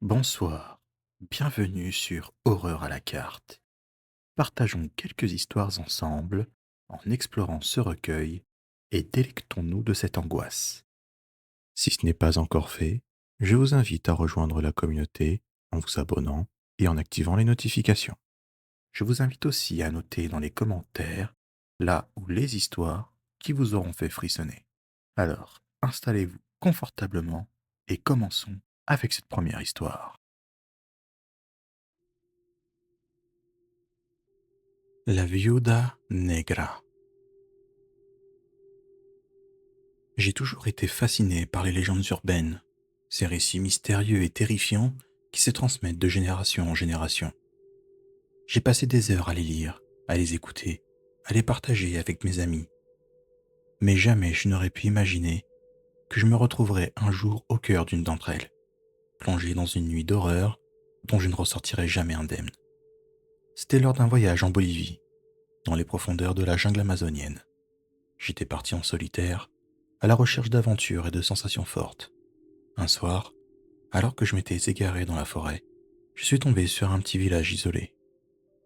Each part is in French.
Bonsoir, bienvenue sur Horreur à la carte. Partageons quelques histoires ensemble en explorant ce recueil et délectons-nous de cette angoisse. Si ce n'est pas encore fait, je vous invite à rejoindre la communauté en vous abonnant et en activant les notifications. Je vous invite aussi à noter dans les commentaires là où les histoires qui vous auront fait frissonner. Alors, installez-vous confortablement et commençons avec cette première histoire. La Viuda Negra. J'ai toujours été fasciné par les légendes urbaines, ces récits mystérieux et terrifiants qui se transmettent de génération en génération. J'ai passé des heures à les lire, à les écouter, à les partager avec mes amis. Mais jamais je n'aurais pu imaginer que je me retrouverais un jour au cœur d'une d'entre elles, plongé dans une nuit d'horreur dont je ne ressortirais jamais indemne. C'était lors d'un voyage en Bolivie, dans les profondeurs de la jungle amazonienne. J'étais parti en solitaire, à la recherche d'aventures et de sensations fortes. Un soir, alors que je m'étais égaré dans la forêt, je suis tombé sur un petit village isolé.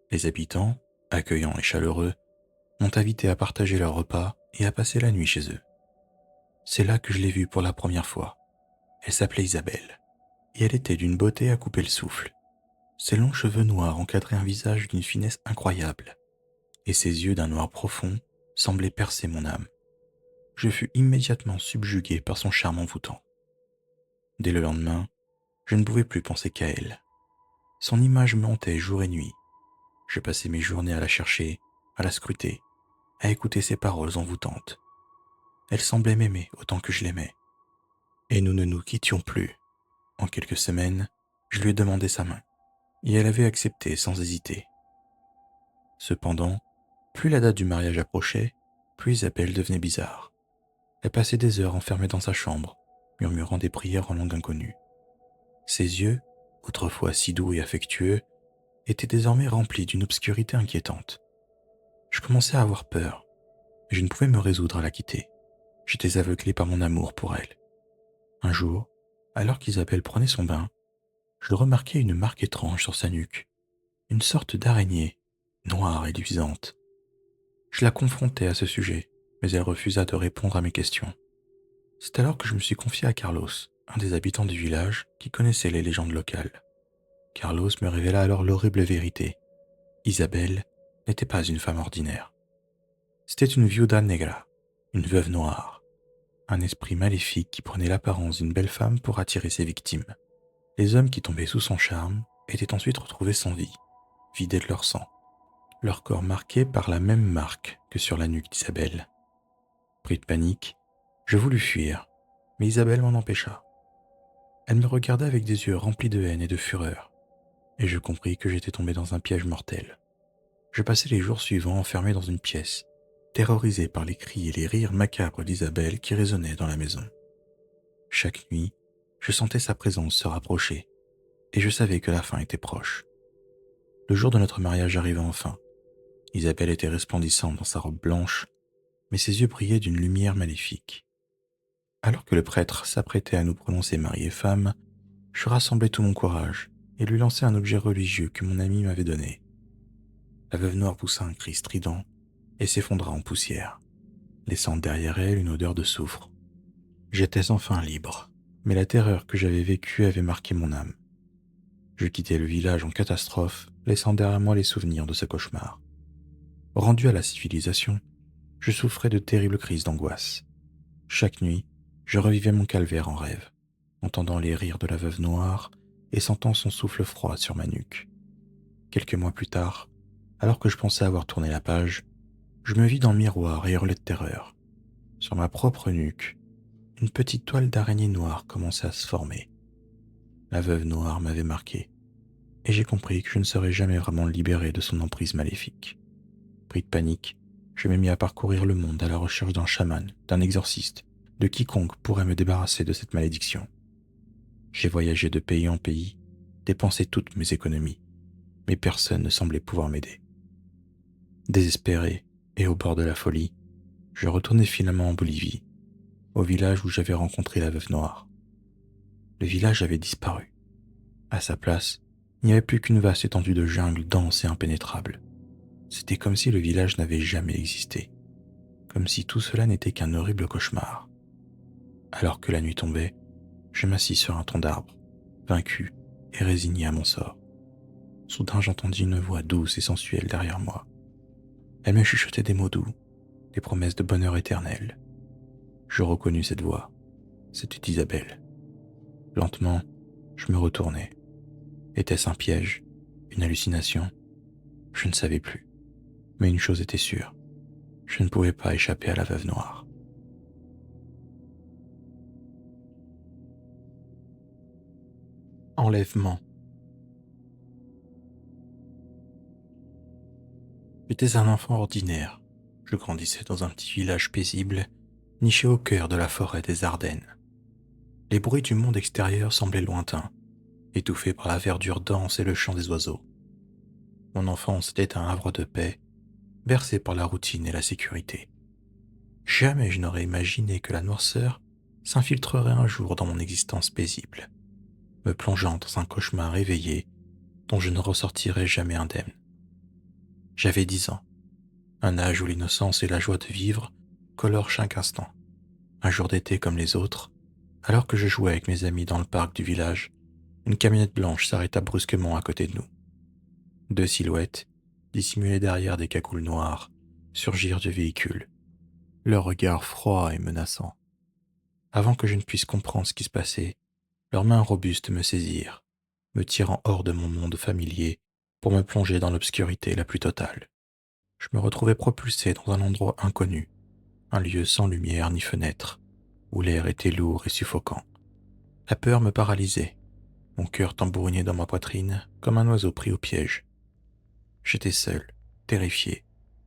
Les habitants, accueillants et chaleureux, m'ont invité à partager leur repas et à passer la nuit chez eux. C'est là que je l'ai vue pour la première fois. Elle s'appelait Isabelle, et elle était d'une beauté à couper le souffle. Ses longs cheveux noirs encadraient un visage d'une finesse incroyable, et ses yeux d'un noir profond semblaient percer mon âme. Je fus immédiatement subjugué par son charme envoûtant. Dès le lendemain, je ne pouvais plus penser qu'à elle. Son image me hantait jour et nuit. Je passais mes journées à la chercher, à la scruter, à écouter ses paroles envoûtantes. Elle semblait m'aimer autant que je l'aimais. Et nous ne nous quittions plus. En quelques semaines, je lui ai demandé sa main, et elle avait accepté sans hésiter. Cependant, plus la date du mariage approchait, plus Isabelle devenait bizarre. Elle passait des heures enfermée dans sa chambre, murmurant des prières en langue inconnue. Ses yeux, autrefois si doux et affectueux, étaient désormais remplis d'une obscurité inquiétante. Je commençais à avoir peur, et je ne pouvais me résoudre à la quitter. J'étais aveuglé par mon amour pour elle. Un jour, alors qu'Isabelle prenait son bain, je remarquai une marque étrange sur sa nuque, une sorte d'araignée, noire et luisante. Je la confrontai à ce sujet, mais elle refusa de répondre à mes questions. C'est alors que je me suis confié à Carlos, un des habitants du village qui connaissait les légendes locales. Carlos me révéla alors l'horrible vérité. Isabelle n'était pas une femme ordinaire. C'était une viuda negra, une veuve noire, un esprit maléfique qui prenait l'apparence d'une belle femme pour attirer ses victimes. Les hommes qui tombaient sous son charme étaient ensuite retrouvés sans vie, vidés de leur sang, leur corps marqué par la même marque que sur la nuque d'Isabelle. Pris de panique, je voulus fuir, mais Isabelle m'en empêcha. Elle me regardait avec des yeux remplis de haine et de fureur, et je compris que j'étais tombé dans un piège mortel. Je passai les jours suivants enfermé dans une pièce, terrorisé par les cris et les rires macabres d'Isabelle qui résonnaient dans la maison. Chaque nuit, je sentais sa présence se rapprocher, et je savais que la fin était proche. Le jour de notre mariage arriva enfin. Isabelle était resplendissante dans sa robe blanche, mais ses yeux brillaient d'une lumière maléfique. Alors que le prêtre s'apprêtait à nous prononcer mari et femme, je rassemblai tout mon courage et lui lançai un objet religieux que mon ami m'avait donné. La veuve noire poussa un cri strident et s'effondra en poussière, laissant derrière elle une odeur de soufre. J'étais enfin libre, mais la terreur que j'avais vécue avait marqué mon âme. Je quittai le village en catastrophe, laissant derrière moi les souvenirs de ce cauchemar. Rendu à la civilisation, je souffrais de terribles crises d'angoisse. Chaque nuit, je revivais mon calvaire en rêve, entendant les rires de la veuve noire et sentant son souffle froid sur ma nuque. Quelques mois plus tard, alors que je pensais avoir tourné la page, je me vis dans le miroir et hurlai de terreur. Sur ma propre nuque, une petite toile d'araignée noire commençait à se former. La veuve noire m'avait marqué, et j'ai compris que je ne serais jamais vraiment libéré de son emprise maléfique. Pris de panique, je me mis à parcourir le monde à la recherche d'un chaman, d'un exorciste, de quiconque pourrait me débarrasser de cette malédiction. J'ai voyagé de pays en pays, dépensé toutes mes économies, mais personne ne semblait pouvoir m'aider. Désespéré et au bord de la folie, je retournai finalement en Bolivie, au village où j'avais rencontré la veuve noire. Le village avait disparu. À sa place, il n'y avait plus qu'une vaste étendue de jungle dense et impénétrable. C'était comme si le village n'avait jamais existé, comme si tout cela n'était qu'un horrible cauchemar. Alors que la nuit tombait, je m'assis sur un tronc d'arbre, vaincu et résigné à mon sort. Soudain j'entendis une voix douce et sensuelle derrière moi. Elle me chuchotait des mots doux, des promesses de bonheur éternel. Je reconnus cette voix. C'était Isabelle. Lentement, je me retournai. Était-ce un piège? Une hallucination? Je ne savais plus. Mais une chose était sûre. Je ne pouvais pas échapper à la veuve noire. Enlèvement. J'étais un enfant ordinaire. Je grandissais dans un petit village paisible, niché au cœur de la forêt des Ardennes. Les bruits du monde extérieur semblaient lointains, étouffés par la verdure dense et le chant des oiseaux. Mon enfance était un havre de paix, bercé par la routine et la sécurité. Jamais je n'aurais imaginé que la noirceur s'infiltrerait un jour dans mon existence paisible, me plongeant dans un cauchemar éveillé dont je ne ressortirais jamais indemne. J'avais 10 ans, un âge où l'innocence et la joie de vivre colorent chaque instant. Un jour d'été comme les autres, alors que je jouais avec mes amis dans le parc du village, une camionnette blanche s'arrêta brusquement à côté de nous. Deux silhouettes, dissimulées derrière des cagoules noires, surgirent du véhicule, leur regard froid et menaçant. Avant que je ne puisse comprendre ce qui se passait, leurs mains robustes me saisirent, me tirant hors de mon monde familier pour me plonger dans l'obscurité la plus totale. Je me retrouvais propulsé dans un endroit inconnu, un lieu sans lumière ni fenêtre, où l'air était lourd et suffocant. La peur me paralysait, mon cœur tambourinait dans ma poitrine comme un oiseau pris au piège. J'étais seul, terrifié,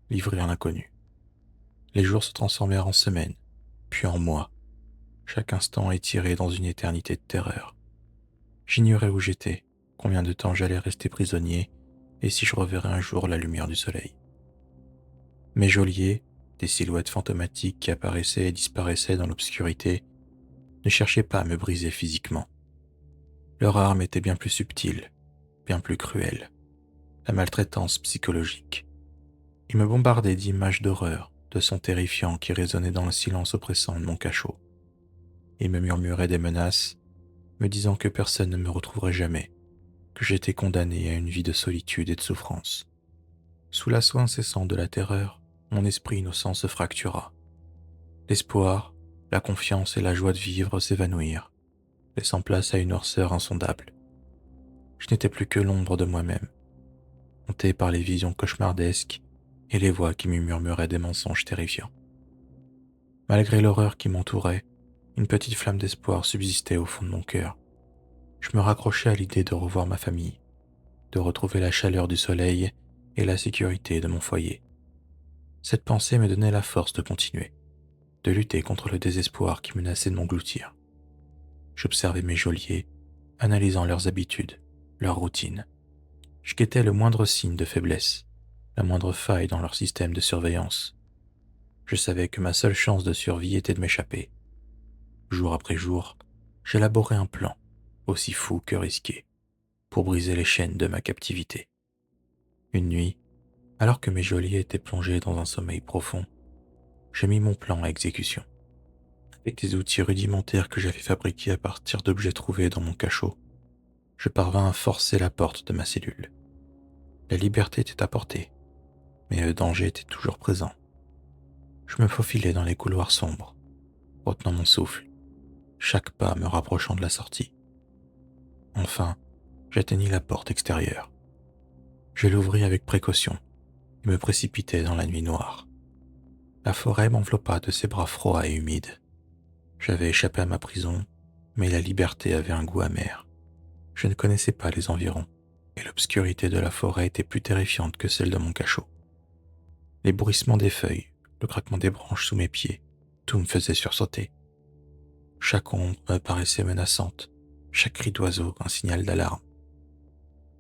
livré à l'inconnu. Les jours se transformèrent en semaines, puis en mois, chaque instant étiré dans une éternité de terreur. J'ignorais où j'étais, combien de temps j'allais rester prisonnier, et si je reverrais un jour la lumière du soleil. Mes geôliers, des silhouettes fantomatiques qui apparaissaient et disparaissaient dans l'obscurité, ne cherchaient pas à me briser physiquement. Leur arme était bien plus subtile, bien plus cruelle, la maltraitance psychologique. Ils me bombardaient d'images d'horreur, de sons terrifiants qui résonnaient dans le silence oppressant de mon cachot. Ils me murmuraient des menaces, me disant que personne ne me retrouverait jamais, que j'étais condamné à une vie de solitude et de souffrance. Sous l'assaut incessant de la terreur, mon esprit innocent se fractura. L'espoir, la confiance et la joie de vivre s'évanouirent, laissant place à une noirceur insondable. Je n'étais plus que l'ombre de moi-même, hanté par les visions cauchemardesques et les voix qui me murmuraient des mensonges terrifiants. Malgré l'horreur qui m'entourait, une petite flamme d'espoir subsistait au fond de mon cœur. Je me raccrochais à l'idée de revoir ma famille, de retrouver la chaleur du soleil et la sécurité de mon foyer. Cette pensée me donnait la force de continuer, de lutter contre le désespoir qui menaçait de m'engloutir. J'observais mes geôliers, analysant leurs habitudes, leurs routines. Je guettais le moindre signe de faiblesse, la moindre faille dans leur système de surveillance. Je savais que ma seule chance de survie était de m'échapper. Jour après jour, j'élaborais un plan, aussi fou que risqué, pour briser les chaînes de ma captivité. Une nuit, alors que mes geôliers étaient plongés dans un sommeil profond, j'ai mis mon plan à exécution. Avec des outils rudimentaires que j'avais fabriqués à partir d'objets trouvés dans mon cachot, je parvins à forcer la porte de ma cellule. La liberté était à portée, mais le danger était toujours présent. Je me faufilais dans les couloirs sombres, retenant mon souffle, chaque pas me rapprochant de la sortie. Enfin, j'atteignis la porte extérieure. Je l'ouvris avec précaution et me précipitai dans la nuit noire. La forêt m'enveloppa de ses bras froids et humides. J'avais échappé à ma prison, mais la liberté avait un goût amer. Je ne connaissais pas les environs, et l'obscurité de la forêt était plus terrifiante que celle de mon cachot. Les bruissements des feuilles, le craquement des branches sous mes pieds, tout me faisait sursauter. Chaque ombre me paraissait menaçante, chaque cri d'oiseau un signal d'alarme.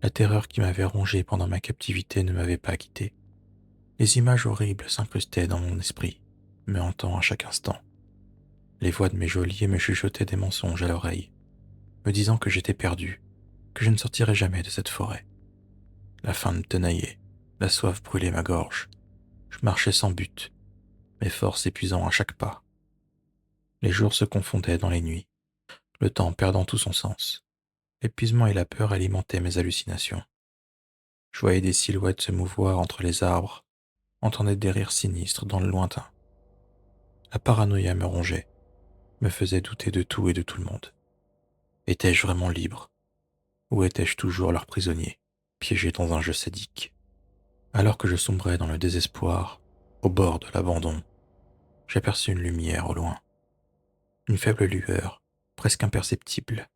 La terreur qui m'avait rongé pendant ma captivité ne m'avait pas quitté. Les images horribles s'incrustaient dans mon esprit, me hantant à chaque instant. Les voix de mes geôliers me chuchotaient des mensonges à l'oreille, me disant que j'étais perdu, que je ne sortirais jamais de cette forêt. La faim me tenaillait, la soif brûlait ma gorge. Je marchais sans but, mes forces s'épuisant à chaque pas. Les jours se confondaient dans les nuits, le temps perdant tout son sens. L'épuisement et la peur alimentaient mes hallucinations. Je voyais des silhouettes se mouvoir entre les arbres, entendais des rires sinistres dans le lointain. La paranoïa me rongeait, me faisait douter de tout et de tout le monde. Étais-je vraiment libre? Ou étais-je toujours leur prisonnier, piégé dans un jeu sadique? Alors que je sombrais dans le désespoir, au bord de l'abandon, j'aperçus une lumière au loin. Une faible lueur, presque imperceptible,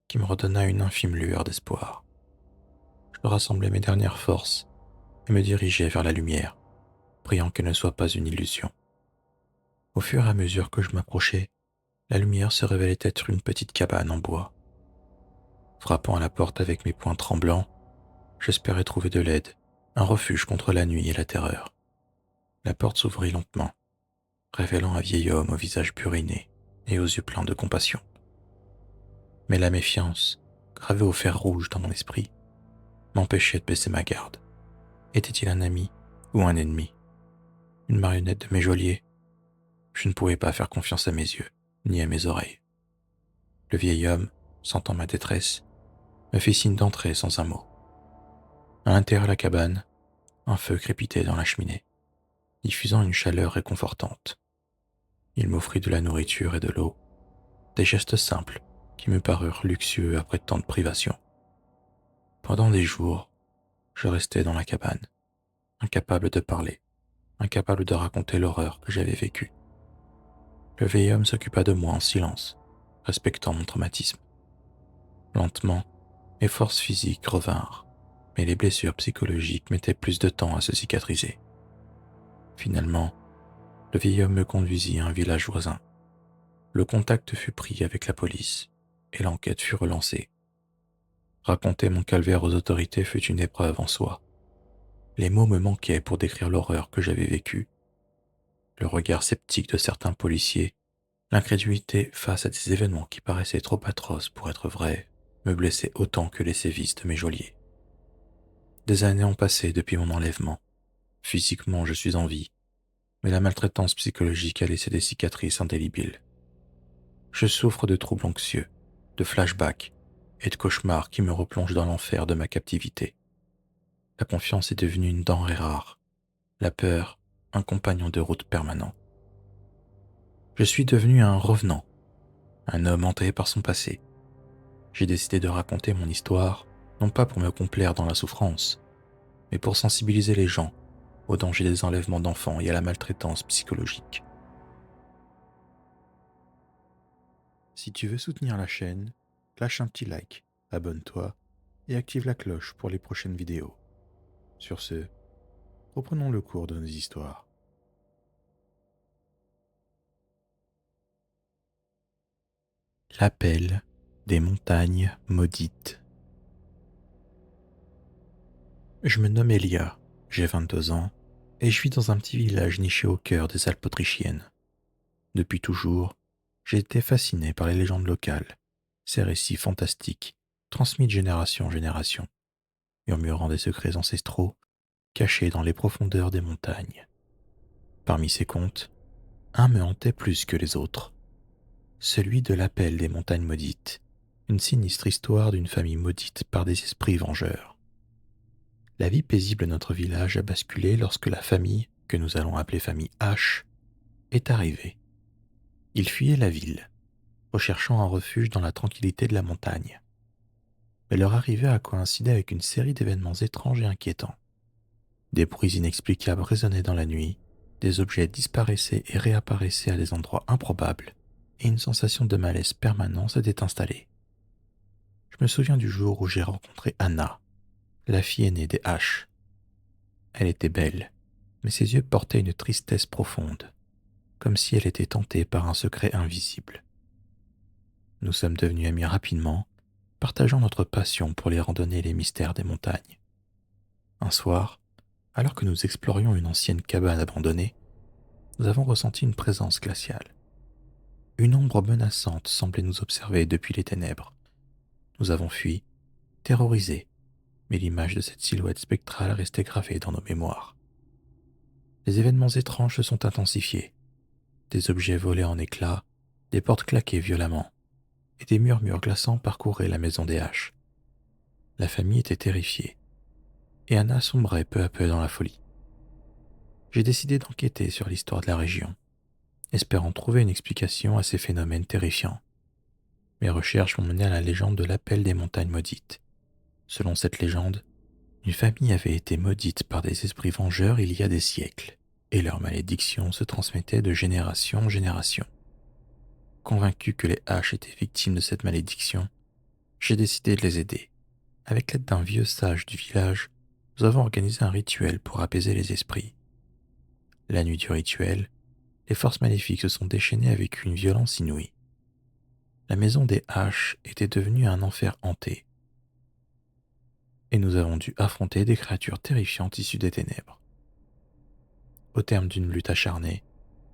qui me redonna une infime lueur d'espoir. Je rassemblai mes dernières forces et me dirigeai vers la lumière, priant qu'elle ne soit pas une illusion. Au fur et à mesure que je m'approchais, la lumière se révélait être une petite cabane en bois. Frappant à la porte avec mes poings tremblants, j'espérais trouver de l'aide, un refuge contre la nuit et la terreur. La porte s'ouvrit lentement, révélant un vieil homme au visage buriné et aux yeux pleins de compassion. Mais la méfiance, gravée au fer rouge dans mon esprit, m'empêchait de baisser ma garde. Était-il un ami ou un ennemi? Une marionnette de mes geôliers? Je ne pouvais pas faire confiance à mes yeux, ni à mes oreilles. Le vieil homme, sentant ma détresse, me fit signe d'entrer sans un mot. À l'intérieur de la cabane, un feu crépitait dans la cheminée, diffusant une chaleur réconfortante. Il m'offrit de la nourriture et de l'eau, des gestes simples qui me parurent luxueux après tant de privations. Pendant des jours, je restais dans la cabane, incapable de parler, incapable de raconter l'horreur que j'avais vécue. Le vieil homme s'occupa de moi en silence, respectant mon traumatisme. Lentement, mes forces physiques revinrent, mais les blessures psychologiques mettaient plus de temps à se cicatriser. Finalement, le vieil homme me conduisit à un village voisin. Le contact fut pris avec la police, et l'enquête fut relancée. Raconter mon calvaire aux autorités fut une épreuve en soi. Les mots me manquaient pour décrire l'horreur que j'avais vécue. Le regard sceptique de certains policiers, l'incrédulité face à des événements qui paraissaient trop atroces pour être vrais, me blessait autant que les sévices de mes geôliers. Des années ont passé depuis mon enlèvement. Physiquement, je suis en vie, mais la maltraitance psychologique a laissé des cicatrices indélébiles. Je souffre de troubles anxieux, de flashbacks et de cauchemars qui me replongent dans l'enfer de ma captivité. La confiance est devenue une denrée rare, la peur un compagnon de route permanent. Je suis devenu un revenant, un homme hanté par son passé. J'ai décidé de raconter mon histoire, non pas pour me complaire dans la souffrance, mais pour sensibiliser les gens au danger des enlèvements d'enfants et à la maltraitance psychologique. Si tu veux soutenir la chaîne, lâche un petit like, abonne-toi et active la cloche pour les prochaines vidéos. Sur ce, reprenons le cours de nos histoires. L'appel des montagnes maudites. Je me nomme Elia, j'ai 22 ans et je vis dans un petit village niché au cœur des Alpes autrichiennes. Depuis toujours, j'ai été fasciné par les légendes locales, ces récits fantastiques, transmis de génération en génération, murmurant des secrets ancestraux cachés dans les profondeurs des montagnes. Parmi ces contes, un me hantait plus que les autres, celui de l'appel des montagnes maudites, une sinistre histoire d'une famille maudite par des esprits vengeurs. La vie paisible de notre village a basculé lorsque la famille, que nous allons appeler famille H, est arrivée. Ils fuyaient la ville, recherchant un refuge dans la tranquillité de la montagne. Mais leur arrivée a coïncidé avec une série d'événements étranges et inquiétants. Des bruits inexplicables résonnaient dans la nuit, des objets disparaissaient et réapparaissaient à des endroits improbables, et une sensation de malaise permanent s'était installée. Je me souviens du jour où j'ai rencontré Anna, la fille aînée des H. Elle était belle, mais ses yeux portaient une tristesse profonde, comme si elle était tentée par un secret invisible. Nous sommes devenus amis rapidement, partageant notre passion pour les randonnées et les mystères des montagnes. Un soir, alors que nous explorions une ancienne cabane abandonnée, nous avons ressenti une présence glaciale. Une ombre menaçante semblait nous observer depuis les ténèbres. Nous avons fui, terrorisés, mais l'image de cette silhouette spectrale restait gravée dans nos mémoires. Les événements étranges se sont intensifiés. Des objets volaient en éclats, des portes claquaient violemment, et des murmures glaçants parcouraient la maison des Haches. La famille était terrifiée, et Anna sombrait peu à peu dans la folie. J'ai décidé d'enquêter sur l'histoire de la région, espérant trouver une explication à ces phénomènes terrifiants. Mes recherches m'ont mené à la légende de l'appel des montagnes maudites. Selon cette légende, une famille avait été maudite par des esprits vengeurs il y a des siècles, et leur malédiction se transmettait de génération en génération. Convaincu que les Haches étaient victimes de cette malédiction, j'ai décidé de les aider. Avec l'aide d'un vieux sage du village, nous avons organisé un rituel pour apaiser les esprits. La nuit du rituel, les forces maléfiques se sont déchaînées avec une violence inouïe. La maison des Haches était devenue un enfer hanté, et nous avons dû affronter des créatures terrifiantes issues des ténèbres. Au terme d'une lutte acharnée,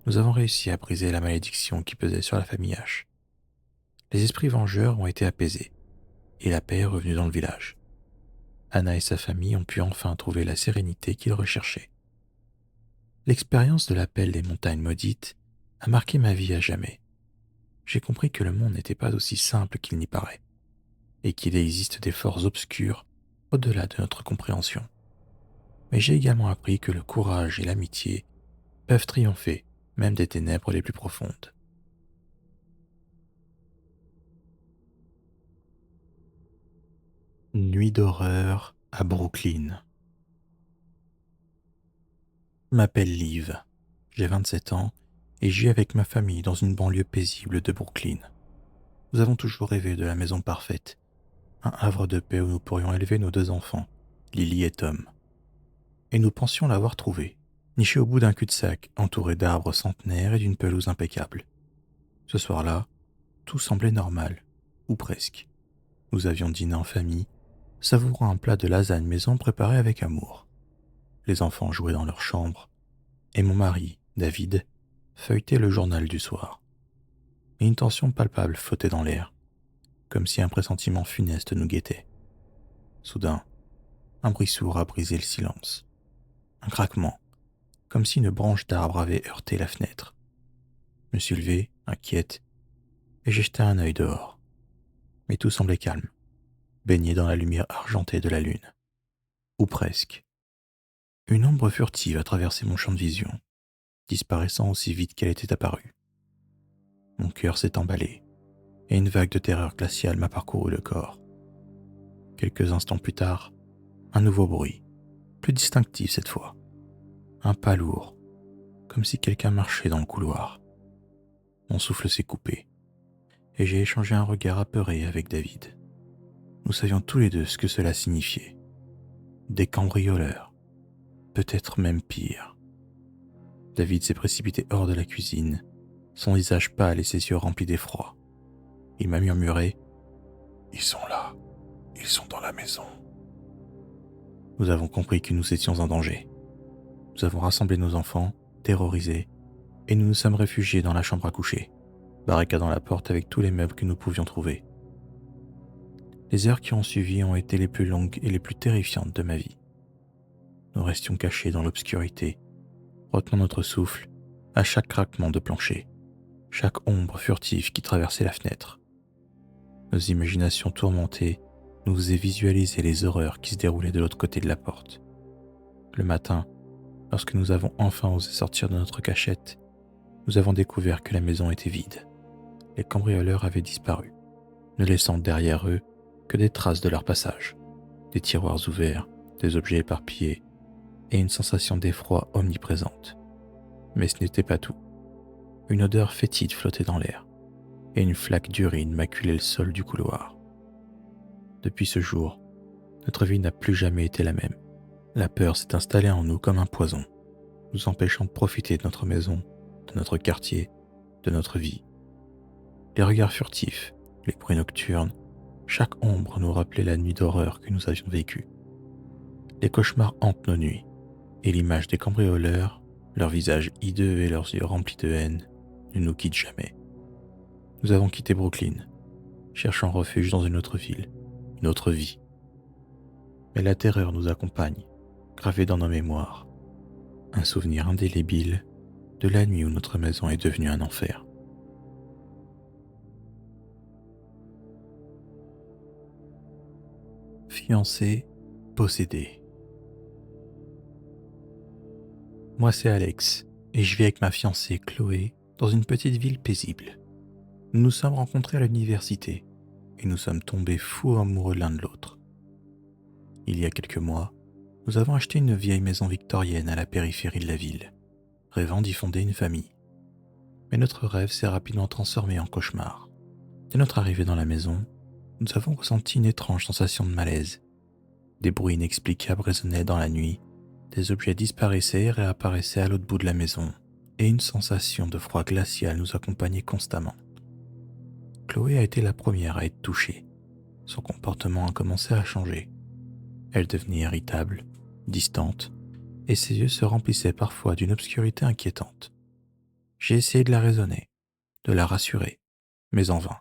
nous avons réussi à briser la malédiction qui pesait sur la famille H. Les esprits vengeurs ont été apaisés, et la paix est revenue dans le village. Anna et sa famille ont pu enfin trouver la sérénité qu'ils recherchaient. L'expérience de l'appel des montagnes maudites a marqué ma vie à jamais. J'ai compris que le monde n'était pas aussi simple qu'il n'y paraît, et qu'il existe des forces obscures au-delà de notre compréhension. Mais j'ai également appris que le courage et l'amitié peuvent triompher même des ténèbres les plus profondes. Nuit d'horreur à Brooklyn. Je m'appelle Liv, j'ai 27 ans et je vis avec ma famille dans une banlieue paisible de Brooklyn. Nous avons toujours rêvé de la maison parfaite, un havre de paix où nous pourrions élever nos 2 enfants, Lily et Tom. Et nous pensions l'avoir trouvé, niché au bout d'un cul-de-sac, entouré d'arbres centenaires et d'une pelouse impeccable. Ce soir-là, tout semblait normal, ou presque. Nous avions dîné en famille, savourant un plat de lasagne maison préparé avec amour. Les enfants jouaient dans leur chambre, et mon mari, David, feuilletait le journal du soir. Et une tension palpable flottait dans l'air, comme si un pressentiment funeste nous guettait. Soudain, un bruit sourd a brisé le silence. Un craquement, comme si une branche d'arbre avait heurté la fenêtre. Je me suis levé, inquiète, et j'ai jeté un œil dehors. Mais tout semblait calme, baigné dans la lumière argentée de la lune. Ou presque. Une ombre furtive a traversé mon champ de vision, disparaissant aussi vite qu'elle était apparue. Mon cœur s'est emballé, et une vague de terreur glaciale m'a parcouru le corps. Quelques instants plus tard, un nouveau bruit, plus distinctif cette fois. Un pas lourd, comme si quelqu'un marchait dans le couloir. Mon souffle s'est coupé, et j'ai échangé un regard apeuré avec David. Nous savions tous les deux ce que cela signifiait. Des cambrioleurs, peut-être même pire. David s'est précipité hors de la cuisine, son visage pâle et ses yeux remplis d'effroi. Il m'a murmuré « Ils sont là, ils sont dans la maison ». Nous avons compris que nous étions en danger. Nous avons rassemblé nos enfants, terrorisés, et nous nous sommes réfugiés dans la chambre à coucher, barricadant la porte avec tous les meubles que nous pouvions trouver. Les heures qui ont suivi ont été les plus longues et les plus terrifiantes de ma vie. Nous restions cachés dans l'obscurité, retenant notre souffle à chaque craquement de plancher, chaque ombre furtive qui traversait la fenêtre. Nos imaginations tourmentées nous faisaient visualiser les horreurs qui se déroulaient de l'autre côté de la porte. Le matin, lorsque nous avons enfin osé sortir de notre cachette, nous avons découvert que la maison était vide. Les cambrioleurs avaient disparu, ne laissant derrière eux que des traces de leur passage, des tiroirs ouverts, des objets éparpillés et une sensation d'effroi omniprésente. Mais ce n'était pas tout. Une odeur fétide flottait dans l'air, et une flaque d'urine maculait le sol du couloir. Depuis ce jour, notre vie n'a plus jamais été la même. La peur s'est installée en nous comme un poison, nous empêchant de profiter de notre maison, de notre quartier, de notre vie. Les regards furtifs, les bruits nocturnes, chaque ombre nous rappelait la nuit d'horreur que nous avions vécue. Les cauchemars hantent nos nuits, et l'image des cambrioleurs, leurs visages hideux et leurs yeux remplis de haine, ne nous quittent jamais. Nous avons quitté Brooklyn, cherchant refuge dans une autre ville, une autre vie, Mais la terreur nous accompagne, gravée dans nos mémoires. Un souvenir indélébile de la nuit où notre maison est devenue un enfer. Fiancé, possédé. Moi c'est Alex, et je vis avec ma fiancée Chloé dans une petite ville paisible. Nous nous sommes rencontrés à l'université, et nous sommes tombés fous amoureux l'un de l'autre. Il y a quelques mois, nous avons acheté une vieille maison victorienne à la périphérie de la ville, rêvant d'y fonder une famille. Mais notre rêve s'est rapidement transformé en cauchemar. Dès notre arrivée dans la maison, nous avons ressenti une étrange sensation de malaise. Des bruits inexplicables résonnaient dans la nuit, des objets disparaissaient et réapparaissaient à l'autre bout de la maison, et une sensation de froid glacial nous accompagnait constamment. Chloé a été la première à être touchée. Son comportement a commencé à changer. Elle devenait irritable, distante, et ses yeux se remplissaient parfois d'une obscurité inquiétante. J'ai essayé de la raisonner, de la rassurer, mais en vain.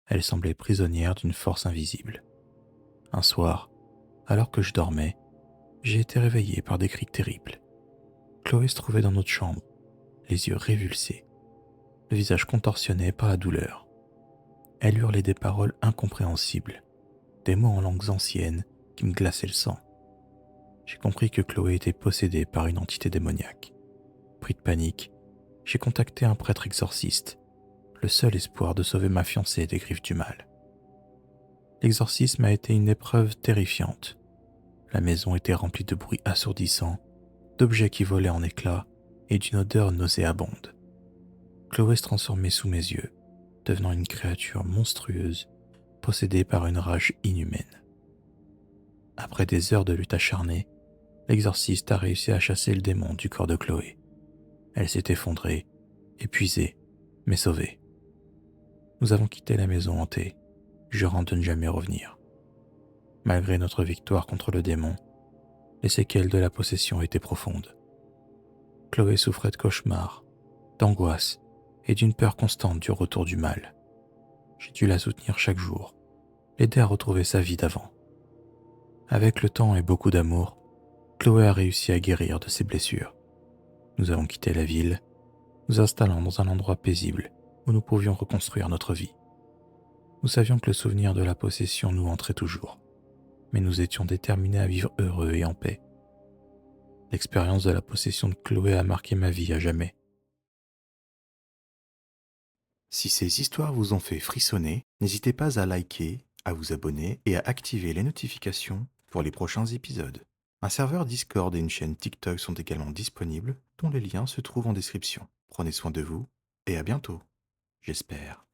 Elle semblait prisonnière d'une force invisible. Un soir, alors que je dormais, j'ai été réveillé par des cris terribles. Chloé se trouvait dans notre chambre, les yeux révulsés, le visage contorsionné par la douleur. Elle hurlait des paroles incompréhensibles, des mots en langues anciennes qui me glaçaient le sang. J'ai compris que Chloé était possédée par une entité démoniaque. Pris de panique, j'ai contacté un prêtre exorciste, le seul espoir de sauver ma fiancée des griffes du mal. L'exorcisme a été une épreuve terrifiante. La maison était remplie de bruits assourdissants, d'objets qui volaient en éclats et d'une odeur nauséabonde. Chloé se transformait sous mes yeux, devenant une créature monstrueuse, possédée par une rage inhumaine. Après des heures de lutte acharnée, l'exorciste a réussi à chasser le démon du corps de Chloé. Elle s'est effondrée, épuisée, mais sauvée. Nous avons quitté la maison hantée, jurant de ne jamais revenir. Malgré notre victoire contre le démon, les séquelles de la possession étaient profondes. Chloé souffrait de cauchemars, d'angoisse et d'une peur constante du retour du mal. J'ai dû la soutenir chaque jour, l'aider à retrouver sa vie d'avant. Avec le temps et beaucoup d'amour, Chloé a réussi à guérir de ses blessures. Nous avons quitté la ville, nous installant dans un endroit paisible où nous pouvions reconstruire notre vie. Nous savions que le souvenir de la possession nous entrait toujours, mais nous étions déterminés à vivre heureux et en paix. L'expérience de la possession de Chloé a marqué ma vie à jamais. Si ces histoires vous ont fait frissonner, n'hésitez pas à liker, à vous abonner et à activer les notifications pour les prochains épisodes. Un serveur Discord et une chaîne TikTok sont également disponibles, dont les liens se trouvent en description. Prenez soin de vous et à bientôt, j'espère.